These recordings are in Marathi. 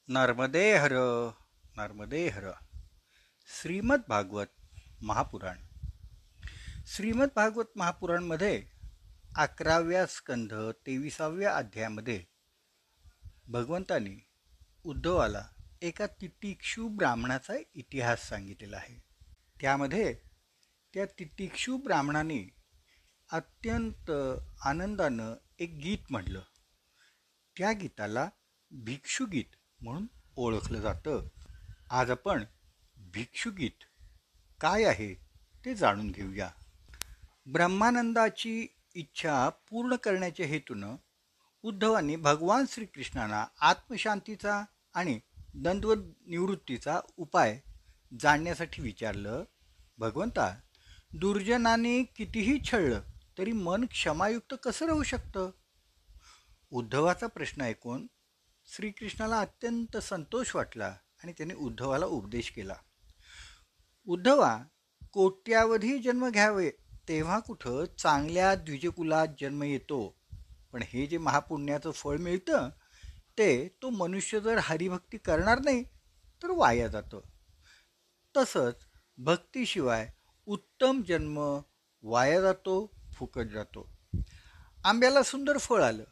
नर्मदे हर नर्मदे हर. श्रीमद भागवत महापुराण. श्रीमद भागवत महापुराणमध्ये 11व्या स्कंध 23व्या अध्यायामध्ये भगवंतानी उद्धवाला एका तितिक्षु ब्राह्मणाचा इतिहास सांगितलेला आहे. त्यामध्ये त्या तितिक्षु ब्राह्मणाने अत्यंत आनंदानं एक गीत म्हटलं. त्या गीताला भिक्षुगीत म्हणून ओळखलं जातं. आज आपण भिक्षुगीत काय आहे ते जाणून घेऊया. ब्रह्मानंदाची इच्छा पूर्ण करण्याच्या हेतूनं उद्धवांनी भगवान श्रीकृष्णांना आत्मशांतीचा आणि द्वंद्व निवृत्तीचा उपाय जाणण्यासाठी विचारलं. भगवंता, दुर्जनाने कितीही छळलं तरी मन क्षमायुक्त कसं राहू शकतं? उद्धवाचा प्रश्न ऐकून श्रीकृष्णाला अत्यंत संतोष वाटला आणि त्याने उद्धवाला उपदेश केला. उद्धवा, कोट्यावधी जन्म घ्यावे तेव्हा कुठं चांगल्या द्विजकुलात जन्म येतो, पण हे जे महापुण्याचं फळ मिळतं तो मनुष्य जर हरिभक्ती करणार नाही तर वाया जातं. तसंच भक्तीशिवाय उत्तम जन्म वाया जातो, फुकट जातो. आंब्याला सुंदर फळ आलं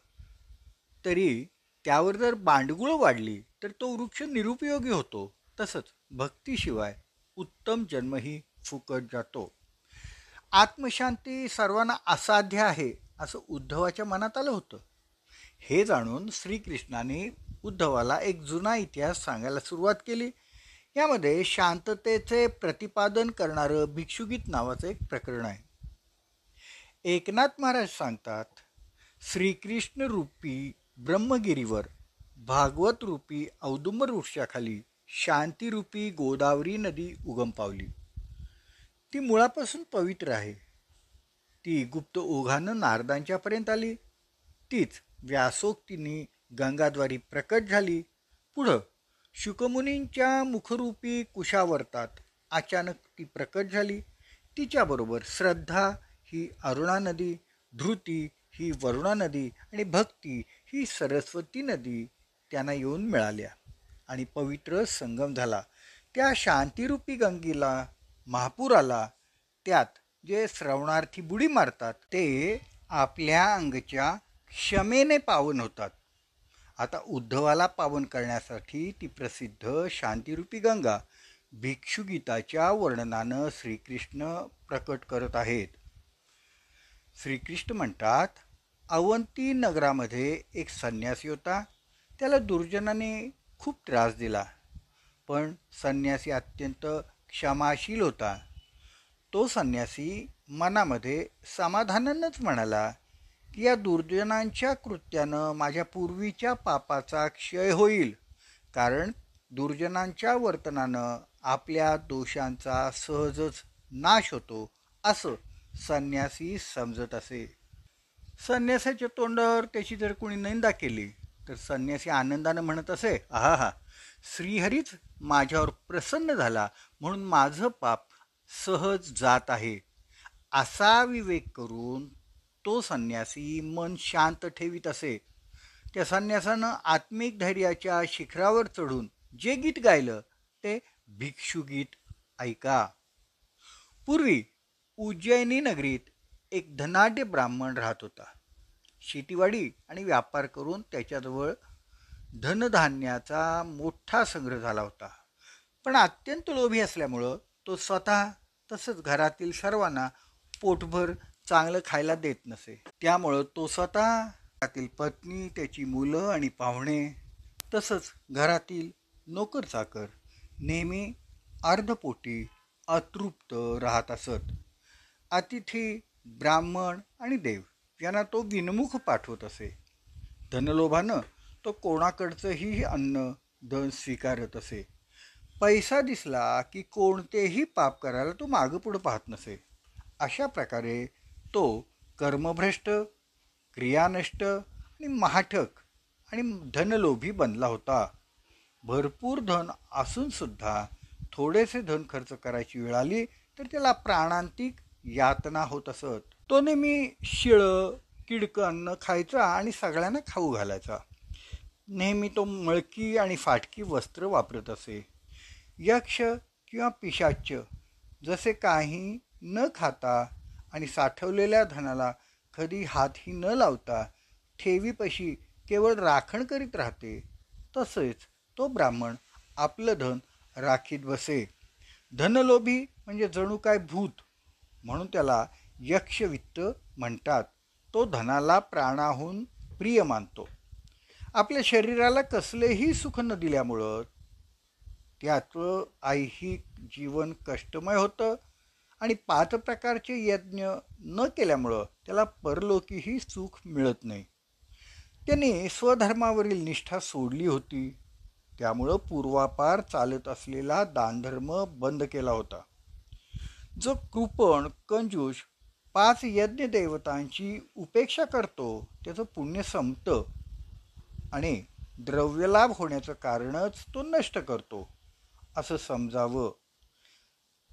तरी त्यावर जर बांडगुळ वाढली तर तो वृक्ष निरुपयोगी होतो. तसंच भक्तीशिवाय उत्तम जन्मही फुकट जातो. आत्मशांती सर्वांना असाध्य आहे असं उद्धवाच्या मनात आलं होतं. हे जाणून श्रीकृष्णाने उद्धवाला एक जुना इतिहास सांगायला सुरुवात केली. यामध्ये शांततेचे प्रतिपादन करणारं भिक्षुगीत नावाचं एक प्रकरण आहे. एकनाथ महाराज सांगतात, श्रीकृष्ण रूपी ब्रह्मगिरीवर भागवत रूपी औदुंबर वृक्षाखाली शांतीरूपी गोदावरी नदी उगम पावली. ती मुळापासून पवित्र आहे. ती गुप्त ओघानं नारदांच्यापर्यंत आली. तीच व्यासोक्तीने गंगाद्वारी प्रकट झाली. पुढं शुकमुनींच्या मुखरूपी कुशावर्तात अचानक ती प्रकट झाली. तिच्याबरोबर श्रद्धा ही अरुणा नदी, धृती ही वरुणा नदी आणि भक्ती ही सरस्वती नदी त्यांना येऊन मिळाल्या आणि पवित्र संगम झाला. त्या शांतिरूपी गंगेला महापूर आला. त्यात जे श्रवणार्थी बुडी मारतात ते आपल्या अंगच्या क्षमेने पावन होतात. आता उद्धवाला पावन करण्यासाठी ती प्रसिद्ध शांतिरूपी गंगा भिक्षुगीताच्या वर्णनानं श्रीकृष्ण प्रकट करत आहेत. श्रीकृष्ण म्हणतात, अवंती नगरामध्ये एक संन्यासी होता. त्याला दुर्जनाने खूप त्रास दिला, पण संन्यासी अत्यंत क्षमाशील होता. तो संन्यासी मनामध्ये समाधानानंच म्हणाला की या दुर्जनांच्या कृत्यानं माझ्या पूर्वीच्या पापाचा क्षय होईल, कारण दुर्जनांच्या वर्तनानं आपल्या दोषांचा सहजच नाश होतो असं संन्यासी समजत असे. संन्यासाच्या तोंडावर त्याची जर कोणी निंदा केली तर संन्यासी आनंदानं म्हणत असे, आहा, श्रीहरीच माझ्यावर प्रसन्न झाला म्हणून माझं पाप सहज जात आहे. असा विवेक करून तो संन्यासी मन शांत ठेवीत असे. त्या संन्यासानं आत्मिक धैर्याच्या शिखरावर चढून जे गीत गायलं ते भिक्षुगीत ऐका. पूर्वी उज्जैनी नगरीत एक धनाढ्य ब्राह्मण राहत होता. शेतीवाडी आणि व्यापार करून त्याच्याजवळ धनधान्याचा मोठा संग्रह झाला होता. पण अत्यंत लोभी असल्यामुळं तो स्वतः तसंच घरातील सर्वांना पोटभर चांगलं खायला देत नसे. त्यामुळं तो स्वतः, घरातील पत्नी, त्याची मुलं आणि पाहुणे तसंच घरातील नोकर चाकर नेहमी अर्धपोटी अतृप्त राहत असत. अतिथी, ब्राह्मण आणि देव यांना तो विनमुख पाठवत असे. धनलोभानं तो कोणाकडचंही अन्न धन स्वीकारत असे. पैसा दिसला की कोणतेही पाप करायला तो मागं पुढं पाहत नसे. अशा प्रकारे तो कर्मभ्रष्ट, क्रियानष्ट आणि महाठक आणि धनलोभी बनला होता. भरपूर धन असून सुद्धा थोडेसे धन खर्च करायची वेळ आली तर त्याला प्राणांतिक यातना होत असत. तो नेहमी शिळं किडकं अन्न खायचा आणि सगळ्यांना खाऊ घालायचा. नेहमी तो मळकी आणि फाटकी वस्त्र वापरत असे. यक्ष किंवा पिशाच्य जसे काही न खाता आणि साठवलेल्या धनाला कधी हातही न लावता ठेवीपाशी केवळ राखण करीत राहते, तसेच तो ब्राह्मण आपलं धन राखीत बसे. धनलोभी म्हणजे जणू काय भूत, म्हणून त्याला यक्षवित्त म्हणतात. तो धनाला प्राणाहून प्रिय मानतो. आपल्या शरीराला कसलेही सुख न दिल्यामुळं त्याचं ऐहिक जीवन कष्टमय होतं आणि 5 प्रकारचे यज्ञ न केल्यामुळं त्याला परलोकीही सुख मिळत नाही. त्याने स्वधर्मावरील निष्ठा सोडली होती, त्यामुळं पूर्वापार चालत असलेला दानधर्म बंद केला होता. जो कृपण कंजूष 5 यज्ञ देवतांची उपेक्षा करतो त्याचं पुण्य संपतं आणि द्रव्यलाभ होण्याचं कारणच तो नष्ट करतो असं समजावं.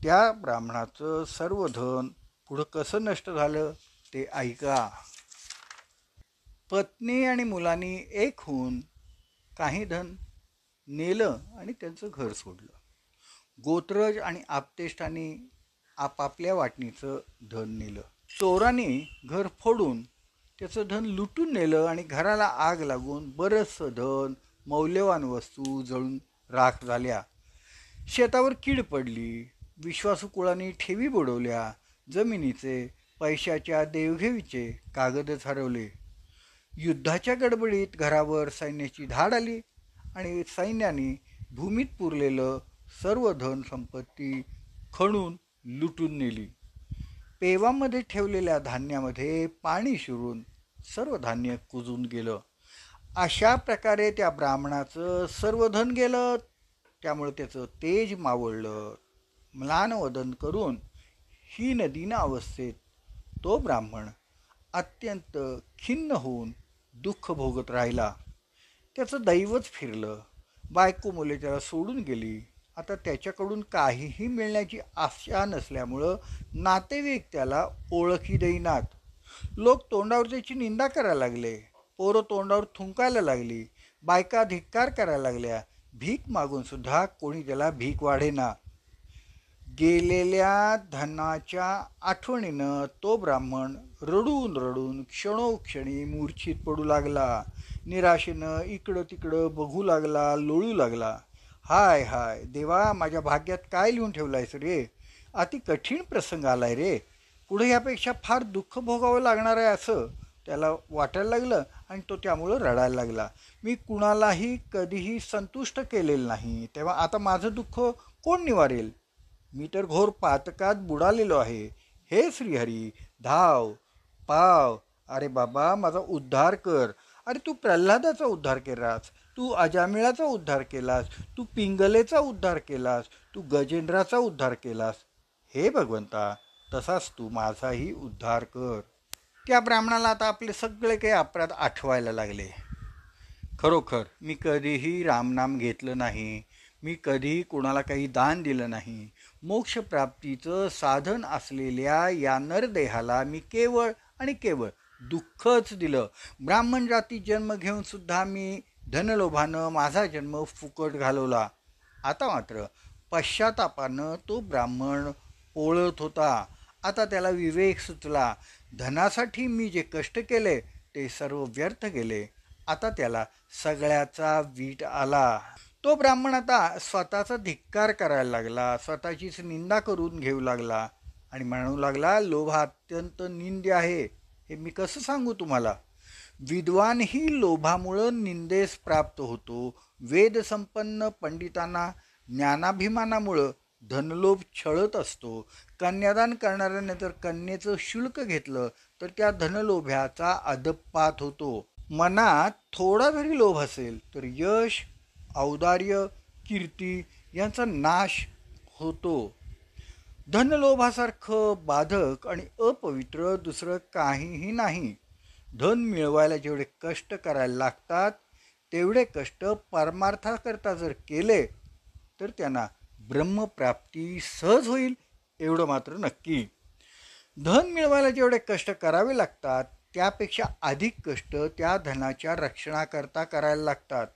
त्या ब्राह्मणाचं सर्व धन पुढं कसं नष्ट झालं ते ऐका. पत्नी आणि मुलांनी एक होऊन काही धन नेलं आणि त्यांचं घर सोडलं. गोत्रज आणि आपतेष्टांनी आपापल्या वाटणीचं धन नेलं. चोरांनी घर फोडून त्याचं धन लुटून नेलं आणि घराला आग लागून बरंचसं धन मौल्यवान वस्तू जळून राख झाल्या. शेतावर कीड पडली. विश्वासू कुळांनी ठेवी बुडवल्या. जमिनीचे पैशाच्या देवघेवीचे कागदच हरवले. युद्धाच्या गडबडीत घरावर सैन्याची धाड आली आणि सैन्याने भूमीत पुरलेलं सर्व धन संपत्ती खणून लुटून नेली. पेवामध्ये ठेवलेल्या धान्यामध्ये पाणी शिरून सर्व धान्य कुजून गेलं. अशा प्रकारे त्या ब्राह्मणाचं सर्व धन गेलं. त्यामुळे त्याचं तेज मावळलं. म्लानवदन करून हीनदीन अवस्थेत तो ब्राह्मण अत्यंत खिन्न होऊन दुःख भोगत राहिला. त्याचं दैवच फिरलं. बायको मुले त्याला सोडून गेली. आता त्याच्याकडून काहीही मिळण्याची आशा नसल्यामुळं नातेवाईक त्याला ओळखी देईनात. लोक तोंडावर त्याची निंदा करायला लागले. पोरं तोंडावर थुंकायला लागली. बायका धिक्कार करायला लागल्या. भीक मागून सुद्धा कोणी त्याला भीक वाढेना. गेलेल्या धनाच्या आठवणीनं तो ब्राह्मण रडून रडून क्षणोक्षणी मूर्छित पडू लागला. निराशेनं इकडं तिकडं बघू लागला, लोळू लागला. हाय हाय देवा, माझ्या भाग्यात काय लिहून ठेवलायस रे? अति कठीण प्रसंग आलाय रे. पुढे यापेक्षा फार दुःख भोगावं लागणार आहे असं त्याला वाटायला लागलं आणि तो त्यामुळं रडायला लागला. मी कुणालाही कधीही संतुष्ट केलेलं नाही, तेव्हा आता माझं दुःख कोण निवारेल? मी तर घोर पातकात बुडालेलो आहे. हे श्रीहरी, धाव पाव. अरे बाबा, माझा उद्धार कर. अरे तू प्रल्हादाचा उद्धार केलास, तू अजामिळाचा उद्धार केलास, तू पिंगलेचा उद्धार केलास, तू गजेंद्राचा उद्धार केलास. हे भगवंता, तसाच तू माझाही उद्धार कर. त्या ब्राह्मणाला आता आपले सगळे काही अपराध आठवायला लागले. खरोखर मी कधीही रामनाम घेतलं नाही. मी कधीही कोणाला काही दान दिलं नाही. मोक्षप्राप्तीचं साधन असलेल्या या नरदेहाला मी केवळ आणि केवळ दुःखच दिलं. ब्राह्मण जाती जन्म घेऊन सुद्धा मी धनलोभानं माझा जन्म फुकट घालवला. आता मात्र पश्चातापानं तो ब्राह्मण पोळत होता. आता त्याला विवेक सुचला. धनासाठी मी जे कष्ट केले ते सर्व व्यर्थ गेले. आता त्याला सगळ्याचा वीट आला. तो ब्राह्मण आता स्वतःचा धिक्कार करायला लागला. स्वतःचीच निंदा करून घेऊ लागला आणि म्हणू लागला, लोभ अत्यंत निंद्य आहे. हे मी कसं सांगू तुम्हाला? विद्वानही लोभामुळं निंदेस प्राप्त होतो. वेदसंपन्न पंडितांना ज्ञानाभिमानामुळं धनलोभ छळत असतो. कन्यादान करणाऱ्याने जर कन्येचं शुल्क घेतलं तर त्या धनलोभ्याचा अधपात होतो. मनात थोडा जरी लोभ असेल तर यश, औदार्य, कीर्ती यांचा नाश होतो. धनलोभासारखं बाधक आणि अपवित्र दुसरं काहीही नाही. धन मिळवायला जेवढे कष्ट करायला लागतात तेवढे कष्ट परमार्थाकरता जर केले तर त्यांना ब्रह्मप्राप्ती सहज होईल, एवढं मात्र नक्की. धन मिळवायला जेवढे कष्ट करावे लागतात त्यापेक्षा अधिक कष्ट त्या धनाच्या रक्षणाकरता करायला लागतात.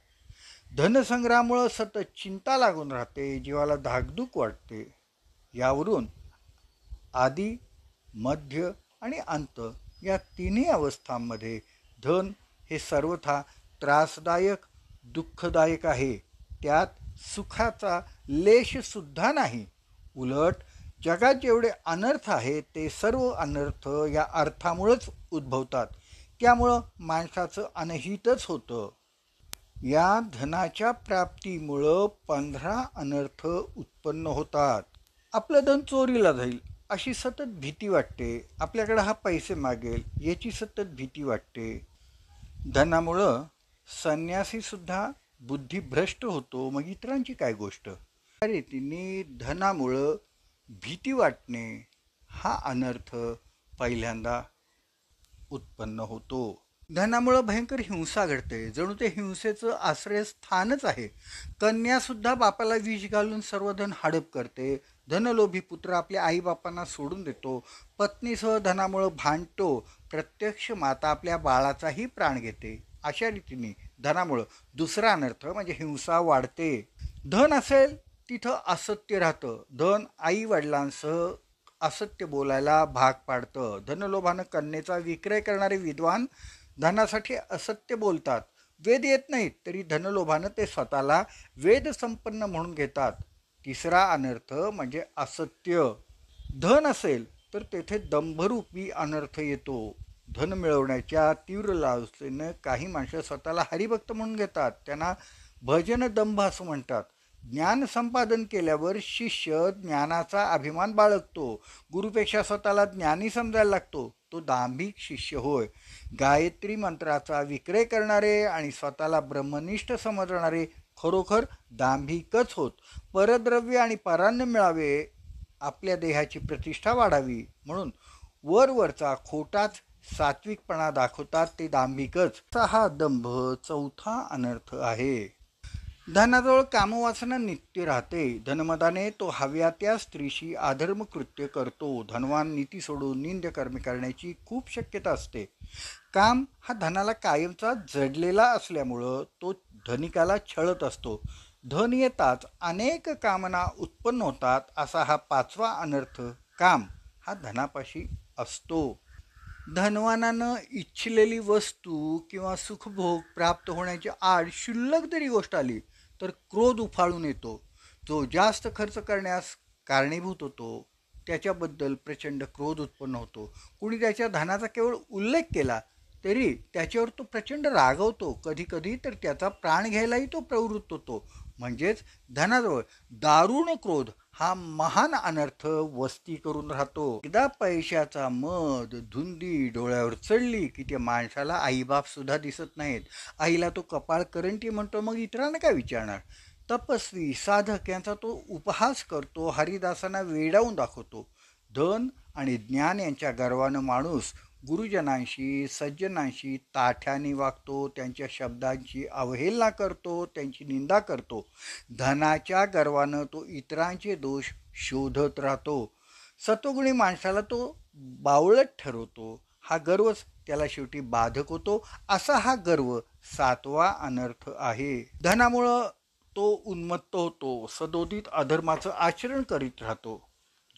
धनसंग्रहामुळं सतत चिंता लागून राहते, जीवाला धाकधूक वाटते. यावरून आदी, मध्य आणि अंत या तिन्ही अवस्थांमध्ये धन हे सर्वथा त्रासदायक, दुःखदायक आहे. त्यात सुखाचा लेशसुद्धा नाही. उलट जगात जेवढे अनर्थ आहेत ते सर्व अनर्थ या अर्थामुळेच उद्भवतात. त्यामुळं माणसाचं अनहितच होतं. या धनाच्या प्राप्तीमुळं 15 अनर्थ उत्पन्न होतात. आपलं धन चोरीला जाईल अशी सतत भीती वाटते. आपल्याकडे हा पैसे मागेल याची सतत भीती वाटते. धनामुळं संन्यासीसुद्धा बुद्धिभ्रष्ट होतो. मग इतरांची काय गोष्ट. त्या रीतीने धनामुळं भीती वाटणे हा अनर्थ पहिल्यांदा उत्पन्न होतो. धनामुळं भयंकर हिंसा घडते. जणू ते हिंसेचं आश्रयस्थानच आहे. कन्यासुद्धा बापाला विष घालून सर्व धन हडप करते. धनलोभी पुत्र आपल्या आईबापांना सोडून देतो. पत्नीसह धनामुळं भांडतो. प्रत्यक्ष माता आपल्या बाळाचाही प्राण घेते. अशा रीतीने धनामुळं दुसरा अनर्थ म्हणजे हिंसा वाढते. धन असेल तिथं असत्य राहतं. धन आई वडिलांसह असत्य बोलायला भाग पाडतं. धनलोभानं कन्येचा विक्रय करणारे विद्वान धनासाठी असत्य बोलतात. वेद येत नाहीत तरी धनलोभानं ते स्वतःला वेद संपन्न म्हणून घेतात. तिसरा अनर्थ म्हणजे असत्य. धन असेल तर तेथे दंभरूपी अनर्थ येतो. धन मिळवण्याच्या तीव्र लालसेनं काही माणसं स्वतःला हरिभक्त म्हणून घेतात. त्यांना भजन दंभ असं म्हणतात. ज्ञान संपादन केल्यावर शिष्य ज्ञानाचा अभिमान बाळगतो. गुरुपेक्षा स्वतःला ज्ञानी समजायला लागतो. तो दांभिक शिष्य होय. गायत्री मंत्राचा विक्रय करणारे आणि स्वतःला ब्रह्मनिष्ठ समजणारे खरोखर दांभिकच होत. परद्रव्य आणि परान्न मिळावे, आपल्या देहाची प्रतिष्ठा वाढावी म्हणून वरवरचा खोटाच सात्विकपणा दाखवतात ते दांभिकच. हा दंभ चौथा अनर्थ आहे. धनाजवळ कामवासना नित्य राहते. धनमदाने तो हव्या त्या स्त्रीशी अधर्म कृत्य करतो. धनवान नीती सोडून निंद्य कर्मे करण्याची खूप शक्यता असते. काम हा धनाला कायमचा जडलेला असल्यामुळं तो धनिकाला छळत असतो. धन येताच अनेक कामना उत्पन्न होतात. असा हा पाचवा अनर्थ काम हा धनापाशी असतो. धनवानानं इच्छिलेली वस्तू किंवा सुखभोग प्राप्त होण्याची आड क्षुल्लक जरी गोष्ट आली तर क्रोध उफाळून येतो. जो जास्त खर्च करण्यास कारणीभूत होतो त्याच्याबद्दल प्रचंड क्रोध उत्पन्न होतो. कुणी त्याच्या धनाचा केवळ उल्लेख केला तरी त्याच्यावर तो प्रचंड रागवतो. कधी कधी तर त्याचा प्राण घ्यायलाही तो प्रवृत्त होतो. म्हणजेच धनाजवळ दारुण क्रोध हा महान अनर्थ वस्ती करून राहतो. एकदा पैशाचा मद धुंदी डोळ्यावर चढली की त्या माणसाला आईबाप सुद्धा दिसत नाहीत. आईला तो कपाळ करंटी म्हणतो, मग इतरांना काय विचारणार. तपस्वी साधक यांचा तो उपहास करतो. हरिदासांना वेडावून दाखवतो. धन आणि ज्ञान यांच्या गर्वानं माणूस गुरुजनांशी सज्जनांशी ताठ्याने वागतो. त्यांच्या शब्दांची अवहेलना करतो. त्यांची निंदा करतो. धनाच्या गर्वानं तो इतरांचे दोष शोधत राहतो. सत्वगुणी माणसाला तो बावळट ठरवतो. हा गर्वच त्याला शेवटी बाधक होतो. असा हा गर्व सातवा अनर्थ आहे. धनामुळं तो उन्मत्त होतो. सदोदित अधर्माचं आचरण करीत राहतो.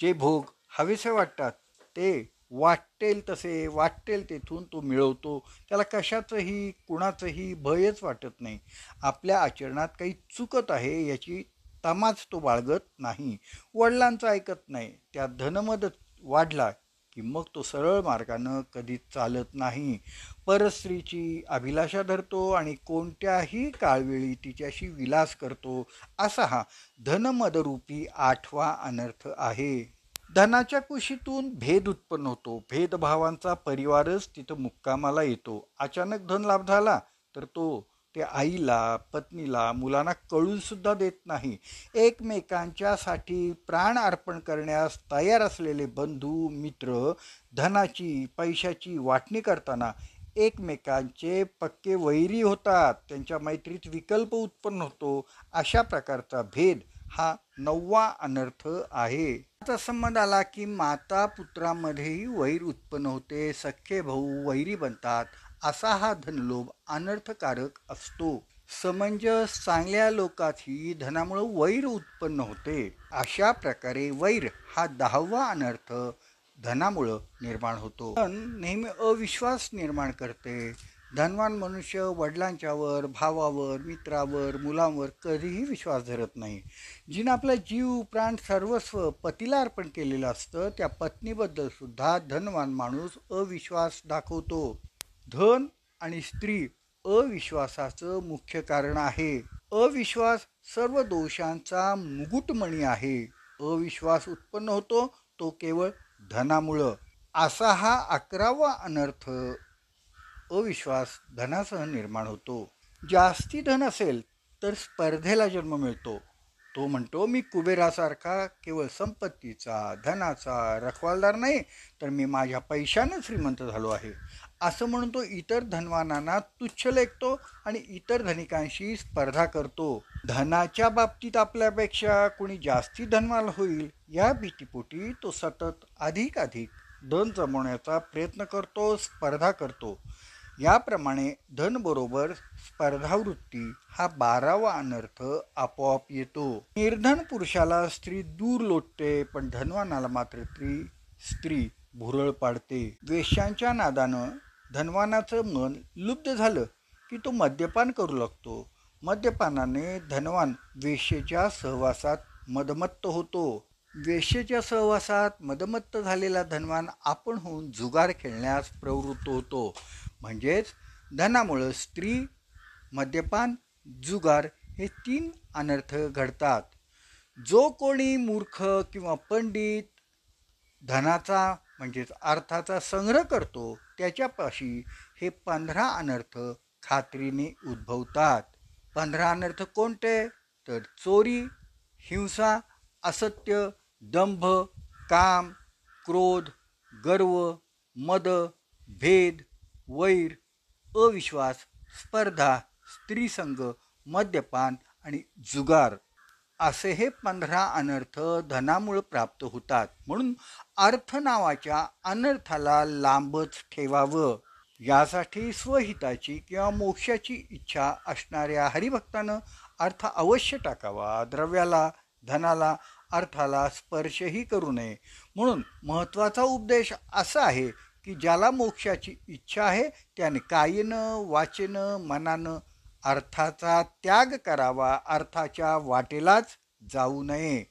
जे भोग हवेसे वाटतात ते वाटेल तेथून तो मिळवतो. त्याला कशाचंही कुणाचंही भयच वाटत नाही. आपल्या आचरणात काही चुकत आहे याची तमाच तो बाळगत नाही. वडिलांचं ऐकत नाही. त्यात धनमद वाढला की मग तो सरळ मार्गानं कधीच चालत नाही. परस्त्रीची अभिलाषा धरतो आणि कोणत्याही काळवेळी तिच्याशी विलास करतो. असा हा धनमदरूपी आठवा अनर्थ आहे. धनाच्या कुशीतून भेद उत्पन्न होतो. भेदभावांचा परिवारच तिथं मुक्कामाला येतो. अचानक धन लाभ झाला तर तो त्या आईला, पत्नीला, मुलांना कळून सुद्धा देत नाही. एकमेकांच्यासाठी प्राण अर्पण करण्यास तयार असलेले बंधू मित्र धनाची पैशाची वाटणी करताना एकमेकांचे पक्के वैरी होतात. त्यांच्या मैत्रीत विकल्प उत्पन्न होतो. अशा प्रकारचा भेद हा 9वा अनर्थ आहे. आता संबंध आला की माता पुत्रामध्येही वैर उत्पन्न होते, सख्खे भाऊ वैरी बनतात. असा हा धनलोभ अनर्थकारक असतो. समंजस चांगल्या लोकातही धनामुळे वैर उत्पन्न होते. अशा प्रकारे वैर हा 10वा अनर्थ धनामुळं निर्माण होतो. धन नेहमी अविश्वास निर्माण करते. धनवान मनुष्य वडिलांच्यावर, भावावर, मित्रावर, मुलांवर कधीही विश्वास धरत नाही. जिने आपला जीव, प्राण, सर्वस्व पतीला अर्पण केलेलं असतं, त्या पत्नीबद्दल सुद्धा धनवान माणूस अविश्वास दाखवतो. धन आणि स्त्री अविश्वासाचं मुख्य कारण आहे. अविश्वास सर्व दोषांचा मुकुटमणी आहे. अविश्वास उत्पन्न होतो तो केवळ धनामुळं. असा हा 11वा अनर्थ अविश्वास धनासह निर्माण होतो. जास्ती धन असेल तर स्पर्धेला जन्म मिळतो. तो म्हणतो मी कुबेरासारखा केवळ संपत्तीचा, धनाचा रखवालदार नाही, तर मी माझ्या पैशानं श्रीमंत झालो आहे, असं म्हणून तो इतर धनवानांना तुच्छ लेखतो आणि इतर धनिकांशी स्पर्धा करतो. धनाच्या बाबतीत आपल्यापेक्षा कोणी जास्ती धनवान होईल या भीतीपोटी तो सतत अधिक धन जमवण्याचा प्रयत्न करतो, स्पर्धा करतो. याप्रमाणे धन बरोबर स्पर्धावृत्ती हा 12वा अनर्थ आपोआप येतो. निर्धन पुरुषाला स्त्री दूर लोटते, पण धनवानाला मात्र स्त्री भुरळ पाडते. वेश्यांच्या नादानं धनवानाचं मन लुब्ध झालं की तो मद्यपान करू लागतो. मद्यपानाने धनवान वेश्येच्या सहवासात मदमत्त होतो. वेश्येच्या सहवासात मदमत्त झालेला धनवान आपण होऊन जुगार खेळण्यास प्रवृत्त होतो. म्हणजेच धनामुळं स्त्री, मद्यपान, जुगार हे 3 अनर्थ घडतात. जो कोणी मूर्ख किंवा पंडित धनाचा म्हणजेच अर्थाचा संग्रह करतो त्याच्यापाशी हे 15 अनर्थ खात्रीने उद्भवतात. 15 अनर्थ कोणते? तर चोरी, हिंसा, असत्य, दंभ, काम, क्रोध, गर्व, मद, भेद, वैर, अविश्वास, स्पर्धा, स्त्रीसंग, मद्यपान आणि जुगार असे हे 15 अनर्थ धनामुळे प्राप्त होतात. म्हणून अर्थ नावाच्या अनर्थाला लांबच ठेवावं. यासाठी स्वहिताची किंवा मोक्षाची इच्छा असणाऱ्या हरिभक्तानं अर्थ अवश्य टाकावा. द्रव्याला, धनाला, अर्थाला स्पर्शही करू नये. म्हणून महत्त्वाचा उपदेश असा आहे की ज्याला मोक्षाची इच्छा आहे त्याने कायेनं, वाचेनं, मनानं अर्थाचा त्याग करावा. अर्थाच्या वाटेलाच जाऊ नये.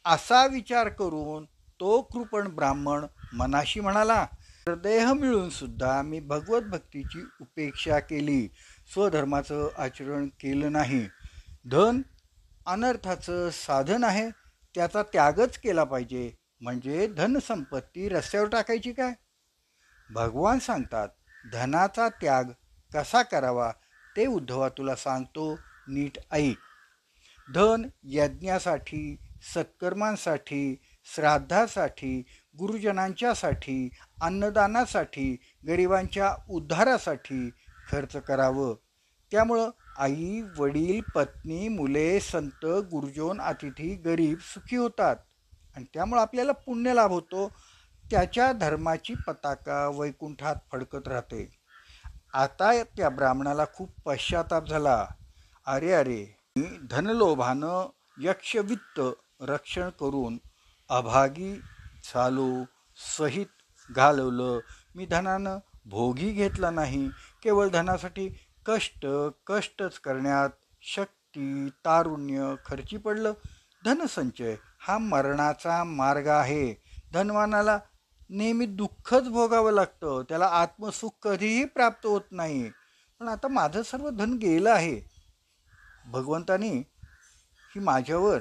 असा विचार करून तो कृपण ब्राह्मण मनाशी म्हणाला, देह मिळून सुद्धा मी भगवत भक्तीची उपेक्षा केली, स्वधर्माचं आचरण केलं नाही. धन अनर्थाचं साधन आहे, त्याचा त्यागच केला पाहिजे. म्हणजे धनसंपत्ती रस्त्यावर टाकायची काय? भगवान सांगतात, धनाचा त्याग कसा करावा ते उद्धवा तुला सांगतो, नीट ऐक. धन यज्ञासाठी, सत्कर्मांसाठी, श्राद्धासाठी, गुरुजनांच्यासाठी, अन्नदानासाठी, गरिबांच्या उद्धारासाठी खर्च करावं. त्यामुळं आई, वडील, पत्नी, मुले, संत, गुरुजन, अतिथी, गरीब सुखी होतात आणि त्यामुळं आपल्याला पुण्य लाभ होतो. त्याच्या धर्माची पताका वैकुंठात फडकत राहते. आता त्या ब्राह्मणाला खूप पश्चाताप झाला. अरे मी धनलोभानं यक्षवित्त रक्षण करून अभागी झालो, सहित घालवलं. मी धनानं भोगी घेतला नाही. केवळ धनासाठी कष्टच करण्यात शक्ती, तारुण्य खर्ची पडलं. धनसंचय हा मरणाचा मार्ग आहे. धनवानाला नेहमी दुःखच भोगावं लागतं. त्याला आत्मसुख कधीही प्राप्त होत नाही. पण आता माझं सर्व धन गेलं आहे. भगवंतानी ही माझ्यावर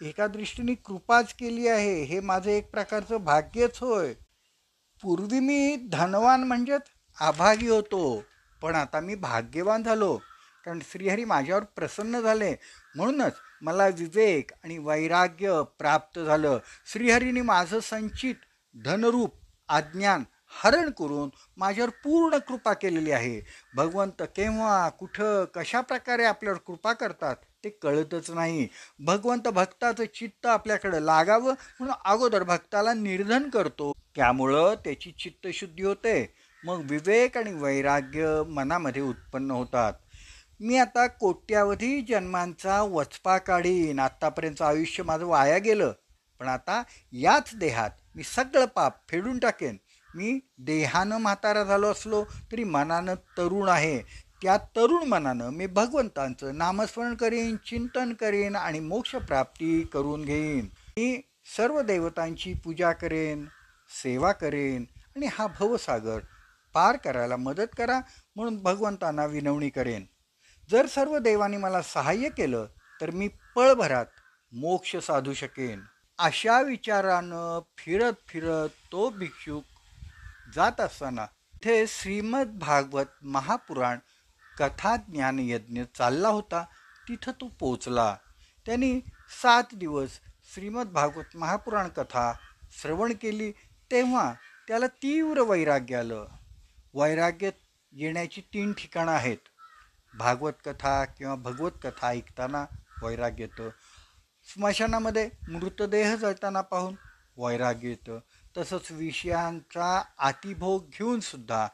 एका दृष्टीने कृपाच केली आहे. हे माझं एक प्रकारचं भाग्यच होय. पूर्वी मी धनवान म्हणजेच अभागी होतो, पण आता मी भाग्यवान झालो, कारण श्रीहरी माझ्यावर प्रसन्न झाले. म्हणूनच मला विवेक आणि वैराग्य प्राप्त झालं. श्रीहरीने माझं संचित धनरूप अज्ञान हरण करून माझ्यावर पूर्ण कृपा केलेली आहे. भगवंत केव्हा, कुठं, कशा प्रकारे आपल्यावर कृपा करतात ते कळतच नाही. भगवंत भक्ताचं चित्त आपल्याकडं लागावं म्हणून अगोदर भक्ताला निर्धन करतो. त्यामुळं त्याची चित्तशुद्धी होते. मग विवेक आणि वैराग्य मनामध्ये उत्पन्न होतात. मी आता कोट्यावधी जन्मांचा वचपा काढीन, आत्तापर्यंत आयुष्य माझं वाया गेलं, पण आता याच देहात मी सगळं पाप फेडून टाकेन. मी देहानं म्हातारा झालो असलो तरी मनानं तरुण आहे. त्या तरुण मनानं मी भगवंतांचं नामस्मरण करीन, चिंतन करीन आणि मोक्षप्राप्ती करून घेईन. मी सर्व देवतांची पूजा करेन, सेवा करेन आणि हा भवसागर पार करायला मदत करा म्हणून भगवंतांना विनवणी करेन. जर सर्व देवांनी मला सहाय्य केलं तर मी पळभरात मोक्ष साधू शकेन. अशा विचारानं फिरत फिरत तो भिक्षुक जात असताना इथे श्रीमद भागवत महापुराण कथा ज्ञानयज्ञ चालला होता. तिथं तो पोचला. त्यांनी 7 दिवस श्रीमद भागवत महापुराण कथा श्रवण केली. तेव्हा त्याला तीव्र वैराग्य आलं. वैराग्य येण्याची 3 ठिकाणं आहेत. भागवत कथा किंवा भगवत कथा ऐकताना वैराग्य येतं. स्मशानामध्ये मृतदेह जळताना पाहून वैराग्य येतं. तसंच विषयांचा अतिभोग घेऊन सुद्धा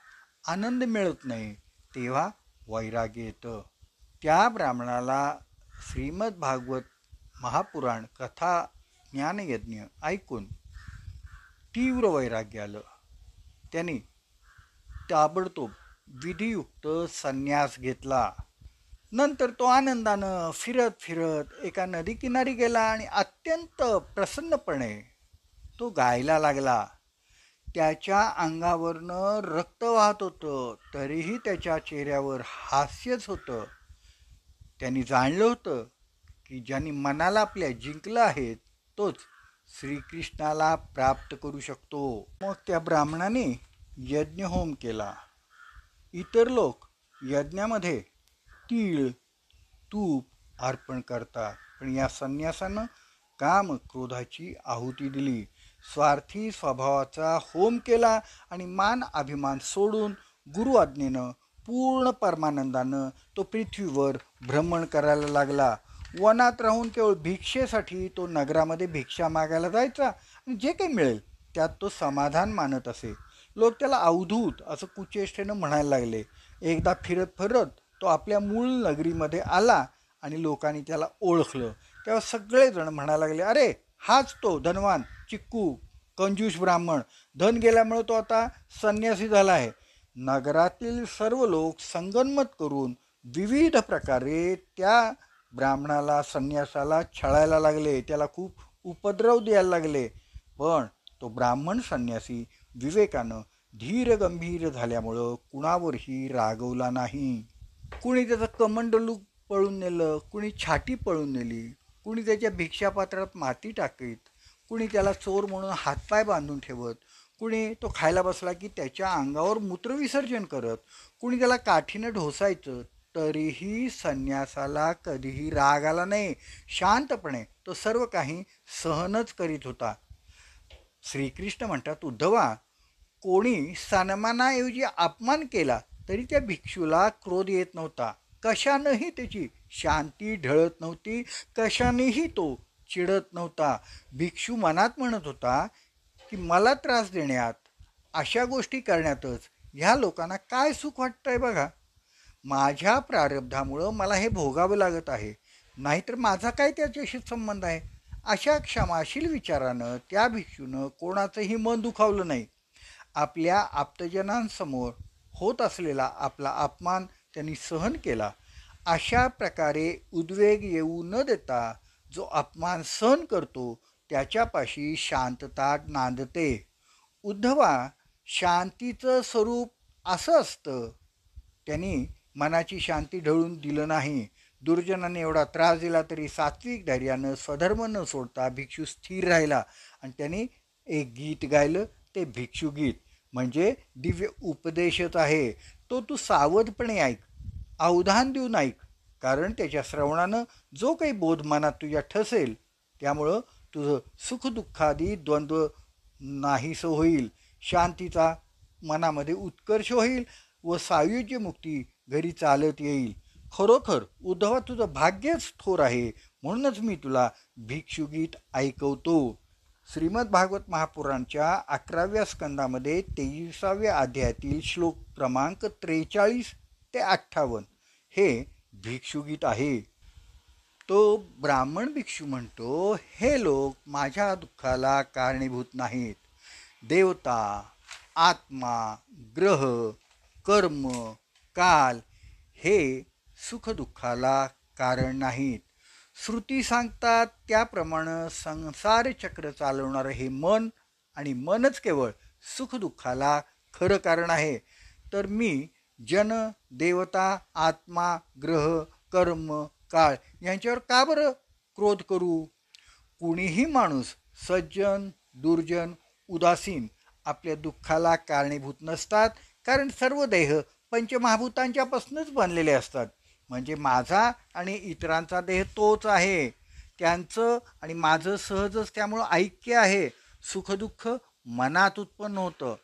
आनंद मिळत नाही तेव्हा वैराग्य येतं. त्या ब्राह्मणाला श्रीमद भागवत महापुराण कथा ज्ञानयज्ञ ऐकून तीव्र वैराग्य आलं. त्यांनी ताबडतोब विधियुक्त संन्यास घेतला. नंतर तो आनंदानं फिरत फिरत एका नदीकिनारी गेला आणि अत्यंत प्रसन्नपणे तो गायला लागला. त्याच्या अंगावरनं रक्त वाहत होतं तरीही त्याच्या चेहऱ्यावर हास्यच होतं. त्यांनी जाणलं होतं की ज्यांनी मनाला आपल्या जिंकलं आहे तोच श्रीकृष्णाला प्राप्त करू शकतो. मग त्या ब्राह्मणाने यज्ञहोम केला. इतर लोक यज्ञामध्ये तीळ तूप अर्पण करतात, पण या संन्यासानं काम क्रोधाची आहुती दिली. स्वार्थी स्वभावाचा होम केला आणि मान अभिमान सोडून गुरु आज्ञेनं पूर्ण परमानंदानं तो पृथ्वीवर भ्रमण करायला लागला. वनात राहून केवळ भिक्षेसाठी तो नगरामध्ये भिक्षा मागायला जायचा आणि जे काही मिळेल त्यात तो समाधान मानत असे. लोक त्याला अवधूत असं कुचेष्टेनं म्हणायला लागले. एकदा फिरत फिरत तो आपल्या मूळ नगरीमध्ये आला आणि लोकांनी त्याला ओळखलं. तेव्हा सगळेजण म्हणायला लागले, अरे हाच तो धनवान चिक्कू कंजूस ब्राह्मण. धन गेल्यामुळे तो आता संन्यासी झाला आहे. नगरातील सर्व लोक संगनमत करून विविध प्रकारे त्या ब्राह्मणाला संन्यासाला छळायला लागले. त्याला खूप उपद्रव द्यायला लागले. पण तो ब्राह्मण संन्यासी विवेकानं धीर गंभीर झाल्यामुळं कुणावरही रागवला नाही. कुणी त्याचं कमंडलू पळून नेलं, कुणी छाटी पळून नेली, कुणी त्याच्या भिक्षापात्रात माती टाकीत, कुणी त्याला चोर म्हणून हातपाय बांधून ठेवत, कुणी तो खायला बसला की त्याच्या अंगावर मूत्रविसर्जन करत, कुणी त्याला काठीनं ढोसायचं. तरीही संन्यासाला कधीही राग आला नाही. शांतपणे तो सर्व काही सहनच करीत होता. श्रीकृष्ण म्हणतात, उद्धवा, कोणी सन्मानाऐवजी अपमान केला तरी त्या भिक्षूला क्रोध येत नव्हता. कशानंही त्याची शांती ढळत नव्हती. कशानेही तो चिडत नव्हता. भिक्षू मनात म्हणत होता की मला त्रास देण्यात, अशा गोष्टी करण्यातच ह्या लोकांना काय सुख वाटतंय बघा. माझ्या प्रारब्धामुळं मला हे भोगावं लागत आहे, नाहीतर माझा काय त्याच्याशी संबंध आहे. अशा क्षमाशील विचारानं त्या भिक्षूनं कोणाचंही मन दुखावलं नाही. आपल्या आप्तजनांसमोर होत असलेला आपला अपमान त्यांनी सहन केला. अशा प्रकारे उद्वेग येऊ न देता जो अपमान सहन करतो त्याच्यापाशी शांतता नांदते. उद्धवा, शांतीचं स्वरूप असं असतं. त्यांनी मनाची शांती ढळून दिलं नाही. दुर्जनाने एवढा त्रास दिला तरी सात्विक धैर्यानं स्वधर्म न सोडता भिक्षू स्थिर राहिला आणि त्यांनी एक गीत गायलं. ते भिक्षुगीत म्हणजे दिव्य उपदेशच आहे. तो तू सावधपणे ऐक, अवधान देऊन ऐक, कारण त्याच्या श्रवणानं जो काही बोध मनात तुझ्या ठसेल त्यामुळं तुझं सुखदुःखादी द्वंद्व नाहीसं होईल. शांतीचा मनामध्ये उत्कर्ष होईल व सायुज्य मुक्ती घरी चालत येईल. खरोखर उद्धवा तुझं भाग्यच थोर आहे, म्हणूनच मी तुला भिक्षुगीत ऐकवतो. श्रीमद भागवत महापुराणच्या 11व्या स्कंदामध्ये 23व्या अध्यायातील श्लोक क्रमांक 43 ते 58 हे भिक्षुगीत आहे. तो ब्राह्मण भिक्षू म्हणतो, हे लोक माझ्या दुःखाला कारणीभूत नाहीत. देवता, आत्मा, ग्रह, कर्म, काल हे सुखदुःखाला कारण नाहीत. श्रुती सांगतात त्याप्रमाणे संसार चक्र चालवणारं हे मन आणि मनच केवळ सुखदुःखाला खरं कारण आहे. तर मी जन, देवता, आत्मा, ग्रह, कर्म, काळ यांच्यावर का बरं क्रोध करू? कुणीही माणूस सज्जन, दुर्जन, उदासीन आपल्या दुःखाला कारणीभूत नसतात, कारण सर्व देह पंचमहाभूतांच्यापासूनच बनलेले असतात. म्हणजे माझा आणि इतरांचा देह तोच आहे. त्यांचं आणि माझं सहजच त्यामुळं ऐक्य आहे. सुखदुःख मनात उत्पन्न होतं.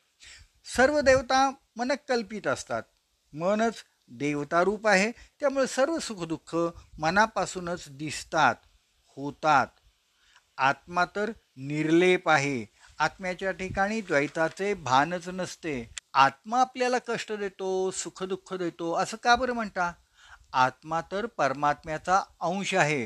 सर्व देवता मनकल्पित असतात. मनच देवतारूप आहे, त्यामुळे सर्व सुखदुःख मनापासूनच दिसतात, होतात. आत्मा तर निर्लेप आहे. आत्म्याच्या ठिकाणी द्वैताचे भानच नसते. आत्मा आपल्याला कष्ट देतो, सुखदुःख देतो असं का बरं म्हणता? आत्मा तर परमात्म्याचा अंश आहे.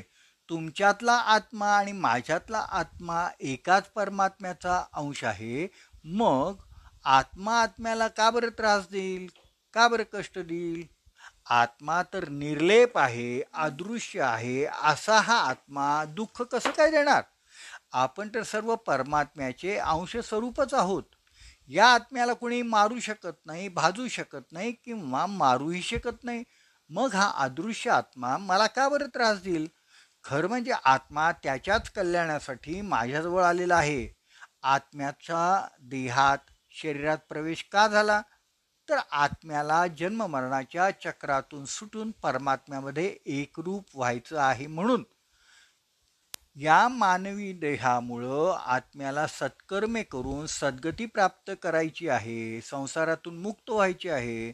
तुमच्यातला आत्मा आणि माझ्यातला आत्मा एकाच परमात्म्याचा अंश आहे. मग आत्मा आत्म्याला का बरं त्रास देईल, का बरं कष्ट देईल? आत्मा तर निर्लेप आहे, अदृश्य आहे. असा हा आत्मा दुःख कसं काय देणार? आपण तर सर्व परमात्म्याचे अंश स्वरूपच आहोत. या आत्म्याला कोणी मारू शकत नाही, भाजू शकत नाही किंवा मारूही शकत नाही. मग हा अदृश्य आत्मा मला का बरं त्रास देईल? खरं म्हणजे आत्मा त्याच्याच कल्याणासाठी माझ्याजवळ आलेला आहे. आत्म्याचा देहात शरीरात प्रवेश का झाला? तर आत्म्याला जन्ममरणाच्या चक्रातून सुटून परमात्म्यामध्ये एकरूप व्हायचं आहे म्हणून. या मानवी देहामुळं आत्म्याला सत्कर्मे करून सद्गती प्राप्त करायची आहे, संसारातून मुक्त व्हायची आहे.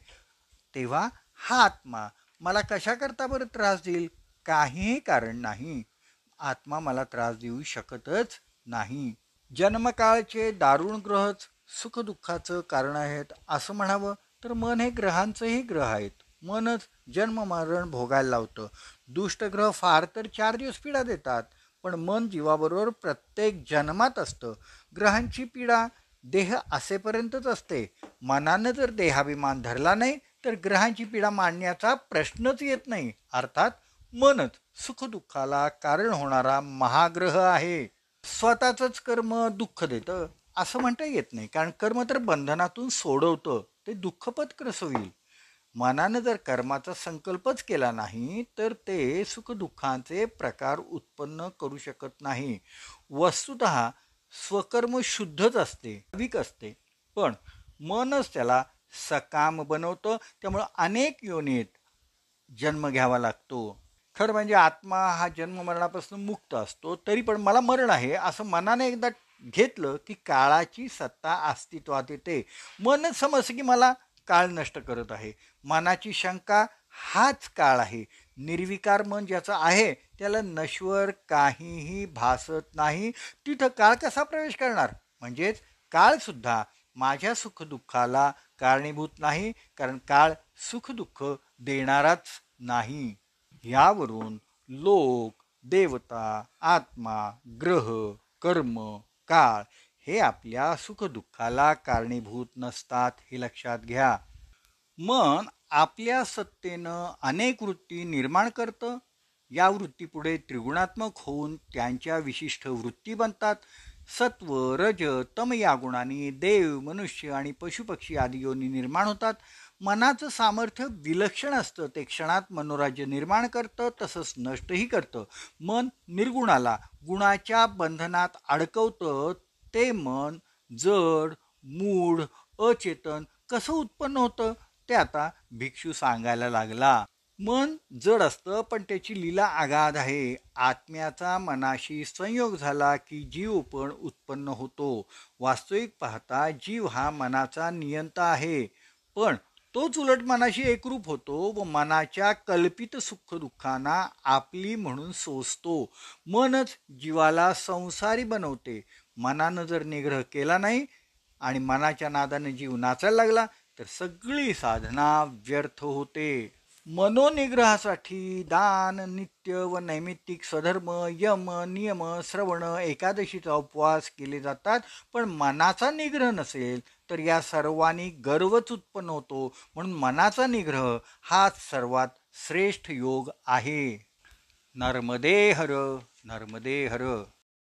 तेव्हा हा आत्मा मला कशाकरता बरं त्रास देईल? काहीही कारण नाही. आत्मा मला त्रास देऊ शकतच नाही. जन्मकाळचे दारुण ग्रहच सुखदुःखाचं कारण आहेत असं म्हणावं तर मन हे ग्रहांचंही ग्रह आहेत. मनच जन्म मरण भोगायला लावतं. दुष्ट ग्रह फार तर 4 दिवस पीडा देतात, पण मन जीवाबरोबर प्रत्येक जन्मात असतं. ग्रहांची पीडा देह असेपर्यंतच असते. मनानं जर देहाभिमान धरला नाही तर ग्रहांची पीडा मांडण्याचा प्रश्नच येत नाही. अर्थात मनच सुखदुःखाला कारण होणारा महाग्रह आहे. स्वतःच कर्म दुःख देतं असं म्हणता येत नाही, कारण कर्म तर बंधनातून सोडवतं. ते दुःखपद कसं होईल? मनानं जर कर्माचा संकल्पच केला नाही तर ते सुखदुःखांचे प्रकार उत्पन्न करू शकत नाही. वस्तुतः स्वकर्म शुद्धच असते, विक असते, पण मनच त्याला सकाम बनवतं. त्यामुळं अनेक योनीत जन्म घ्यावा लागतो. खरं म्हणजे आत्मा हा जन्म मरणापासून मुक्त असतो, तरी पण मला मरण आहे असं मनाने एकदा घेतलं की काळाची सत्ता अस्तित्वात येते. मनच समजतं की मला काळ नष्ट करत आहे. मनाची शंका हाच काळ आहे. निर्विकार मन ज्याचं आहे त्याला नश्वर काहीही भासत नाही. तिथं काळ कसा प्रवेश करणार? म्हणजेच काळ सुद्धा माझ्या सुखदुःखाला कारणीभूत नाही, कारण काळ सुखदुःख देणाराच नाही. यावरून लोक, देवता, आत्मा, ग्रह, कर्म, काळ हे आपल्या सुखदुःखाला कारणीभूत नसतात, हे लक्षात घ्या. मन आपल्या सत्तेनं अनेक वृत्ती निर्माण करतं. या वृत्ती पुढे त्रिगुणात्मक होऊन त्यांच्या विशिष्ट वृत्ती बनतात. सत्व, रज, तम या गुणांनी देव, मनुष्य आणि पशुपक्षी आदी योनी निर्माण होतात. मनाचं सामर्थ्य विलक्षण असतं. ते क्षणात मनोराज्य निर्माण करतं, तसंच नष्टही करतं. मन निर्गुणाला गुणाच्या बंधनात अडकवतं. ते मन जड, मूढ, अचेतन कसं उत्पन्न होतं ते आता भिक्षू सांगायला लागला. मन जड असतं, पण त्याची लीला अगाध आहे. आत्म्याचा मनाशी संयोग झाला की जीव पण उत्पन्न होतो. वास्तविक पाहता जीव हा मनाचा नियंता आहे, पण तोच उलट मनाशी एकरूप होतो व मनाच्या कल्पित सुख दुःखांना आपली म्हणून सोसतो. मनच जीवाला संसारी बनवते. मनानं जर निग्रह केला नाही आणि मनाच्या नादाने जीव नाचायला लागला तर सगळी साधना व्यर्थ होते. मनोनिग्रहासाठी दान, नित्य व नैमित्तिक स्वधर्म, यम, नियम, श्रवण, एकादशीचा उपवास केले जातात. पण मनाचा निग्रह नसेल तर या सर्वांनी गर्वच उत्पन्न होतो. म्हणून मनाचा निग्रह हाच सर्वात श्रेष्ठ योग आहे. नर्मदे हर, नर्मदे हर.